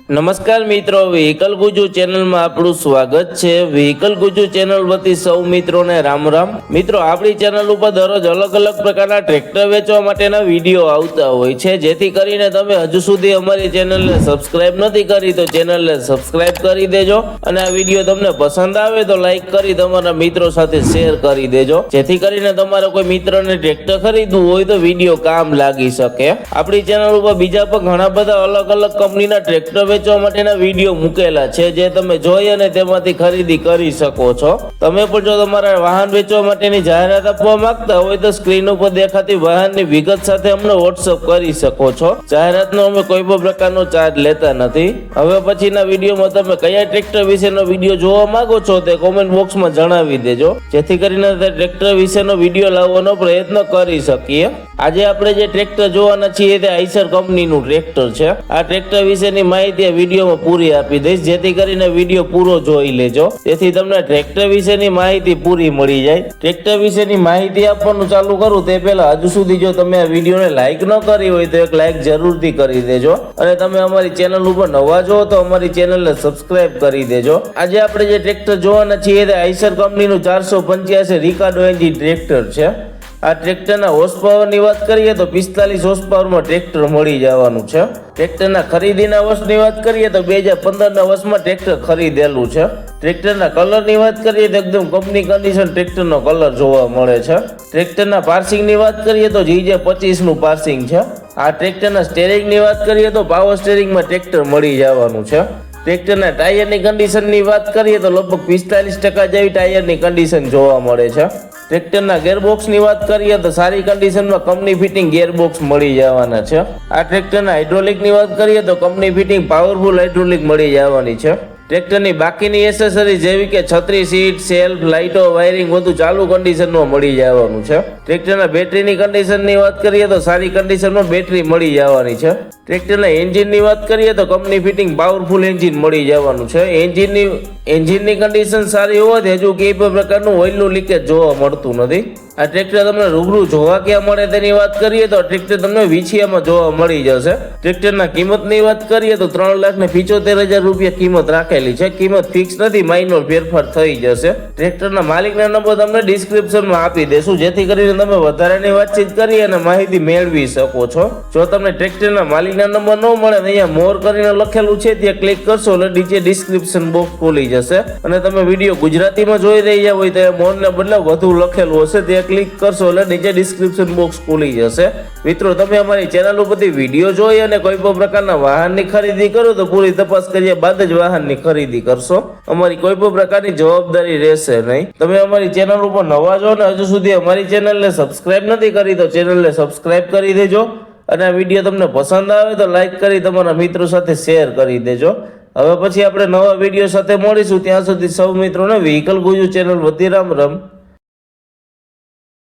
નમસ્કાર મિત્રો, વ્હીકલ ગુજુ ચેનલમાં આપણું સ્વાગત છે। વ્હીકલ ગુજુ ચેનલ વતી સૌ મિત્રોને રામ રામ। મિત્રો, આપણી ચેનલ ઉપર દરરોજ અલગ અલગ પ્રકારના ટ્રેક્ટર વેચવા માટેના વિડીયો આવતા હોય છે, જેથી કરીને તમે હજુ સુધી અમારી ચેનલને સબસ્ક્રાઇબ નથી કરી તો ચેનલને સબસ્ક્રાઇબ કરી દેજો અને આ વિડીયો તમને પસંદ આવે તો લાઈક કરી તમારા મિત્રો સાથે શેર કરી દેજો, જેથી કરીને તમારા કોઈ મિત્રને ટ્રેક્ટર ખરીદવું હોય તો વિડીયો કામ લાગી શકે। આપણી ચેનલ ઉપર બીજા પણ ઘણા બધા અલગ અલગ કંપનીના ટ્રેક્ટર વેચવા માટેના વિડીયો મૂકેલા છે, જે તમે જોઈ અને તેમાંથી ખરીદી કરી શકો છો। તમે પણ જો તમારા વાહન વેચવા માટેની જાહેરાત આપવા માંગતા હોય તો સ્ક્રીન ઉપર દેખાતી વાહનની વિગત સાથે અમને વોટ્સઅપ કરી શકો છો। જાહેરાતનો અમે કોઈ પણ પ્રકારનો ચાર્જ લેતા નથી। હવે પછીના વિડીયોમાં તમે કયા ટ્રેક્ટર વિશેનો વિડીયો જોવા માંગો છો તે કોમેન્ટ બોક્સમાં જણાવી દેજો, જેથી કરીને તે ટ્રેક્ટર વિશેનો વિડીયો લાવવાનો પ્રયત્ન કરી શકીએ। આજે આપણે જે ટ્રેક્ટર જોવાના છીએ તે આઈસર કંપનીનું ટ્રેક્ટર છે। આ ટ્રેક્ટર વિશેની માહિતી વિડીયોમાં પૂરી આપી દઈશ, જેથી કરીને વિડીયો પૂરો જોઈ લેજો, જેથી તમને ટ્રેક્ટર વિશેની માહિતી પૂરી મળી જાય। ટ્રેક્ટર વિશેની માહિતી આપવાનું ચાલુ કરું તે પહેલા હજુ સુધી જો તમે આ વિડીયોને લાઈક ન કરી હોય તો એક લાઈક જરૂરથી કરી દેજો અને તમે અમારી ચેનલ ઉપર નવા છો તો અમારી ચેનલને સબસ્ક્રાઇબ કરી દેજો। આજે આપણે જે ટ્રેક્ટર જોવાના છીએ તે આઈસર કંપનીનું 485 રિકાર્ડો એન્જિન ટ્રેક્ટર છે। આ ટ્રેક્ટરના હોર્સ પાવરની વાત કરીએ તો 45 હોર્સ પાવરમાં ટ્રેક્ટર મળી જવાનું છે। ટ્રેક્ટરના ખરીદીના વર્ષની વાત કરીએ તો 2015ના વર્ષમાં ટ્રેક્ટર ખરીદેલું છે। ટ્રેક્ટરના કલરની વાત કરીએ તો એકદમ કંપની કન્ડિશન ટ્રેક્ટરનો કલર જોવા મળે છે। ટ્રેક્ટરના પાર્સિંગની વાત કરીએ તો GJ25 નું પાર્સિંગ છે। આ ટ્રેક્ટરના સ્ટેરિંગની વાત કરીએ તો પાવર સ્ટેરિંગમાં ટ્રેક્ટર મળી જવાનું છે। ટ્રેક્ટરના ટાયરની કન્ડિશનની વાત કરીએ તો લગભગ 45% જેવી ટાયરની કન્ડિશન જોવા મળે છે। ટ્રેક્ટરના ગેરબોક્સની વાત કરીએ તો સારી કન્ડિશનમાં કંપની ફિટિંગ ગેરબોક્સ મળી જવાના છે। આ ટ્રેક્ટરના હાઇડ્રોલિકની વાત કરીએ તો કંપની ફિટિંગ પાવરફુલ હાઇડ્રોલિક મળી જવાની છે। ટ્રેક્ટરની બાકીની એસેસરીઝ જેવી કે છત્રી, સીટ, સેલ્ફ, લાઇટો, વાયરિંગ બધું ચાલુ કન્ડિશનમાં મળી જવાનું છે। ટ્રેક્ટરના બેટરીની કન્ડિશનની વાત કરીએ તો સારી કન્ડિશનમાં બેટરી મળી જવાની છે। ટ્રેક્ટરના એન્જિનની વાત કરીએ તો કંપની ફિટિંગ પાવરફુલ એન્જિન મળી જવાનું છે। એન્જિનની કન્ડિશન સારી હોવાથી હજુ કોઈ પણ પ્રકારનું ઓઇલનું લીકેજ જોવા મળતું નથી। આ ટ્રેક્ટર તમને રૂબરૂ જોવા ક્યાં મળે તેની વાત કરીએ તો ટ્રેક્ટર તમને વિછિયામાં જોવા મળી જશે। ટ્રેક્ટરના કિંમતની વાત કરીએ તો 3,75,000 રૂપિયા કિંમત રાખેલી છે। કિંમત ફિક્સ નથી, માઇનોર ફેરફાર થઈ જશે। ટ્રેક્ટરના માલિકના નંબર તમને ડિસ્ક્રિપ્શનમાં આપી દેશું, જેથી કરીને તમે વધારાની વાતચીત કરી અને માહિતી મેળવી શકો છો। જો તમને ટ્રેક્ટરના માલિકના નંબર ન મળે તો અહીંયા મોર કરીને લખેલું છે ત્યાં ક્લિક કરશો એટલે નીચે ડિસ્ક્રિપ્શન બોક્સ ખુલી જશે અને તમે વિડીયો ગુજરાતીમાં જોઈ રહ્યા હોય તો મોરને બદલે વધુ લખેલું હશે ત્યાં ક્લિક કરશો એટલે નીચે ડિસ્ક્રિપ્શન બોક્સ ખુલી જશે। મિત્રો, તમે અમારી ચેનલ ઉપરથી વિડીયો જોઈ અને કોઈ પણ પ્રકારના વાહનની ખરીદી કરો તો પૂરી તપાસ કર્યા બાદ જ વાહનની ખરીદી કરશો। અમારી કોઈ પણ પ્રકારની જવાબદારી રહેશે નહીં। તમે અમારી ચેનલ ઉપર નવા છો અને હજુ સુધી અમારી ચેનલને સબસ્ક્રાઇબ નથી કરી તો ચેનલને સબસ્ક્રાઇબ કરી દેજો અને આ વિડીયો તમને પસંદ આવે તો લાઈક કરી તમારા મિત્રો સાથે શેર કરી દેજો। હવે પછી આપણે નવા વિડીયો સાથે મળીશું, ત્યાં સુધી સૌ મિત્રોને વ્હીકલ ગુજુ ચેનલ વતી રામ રામ।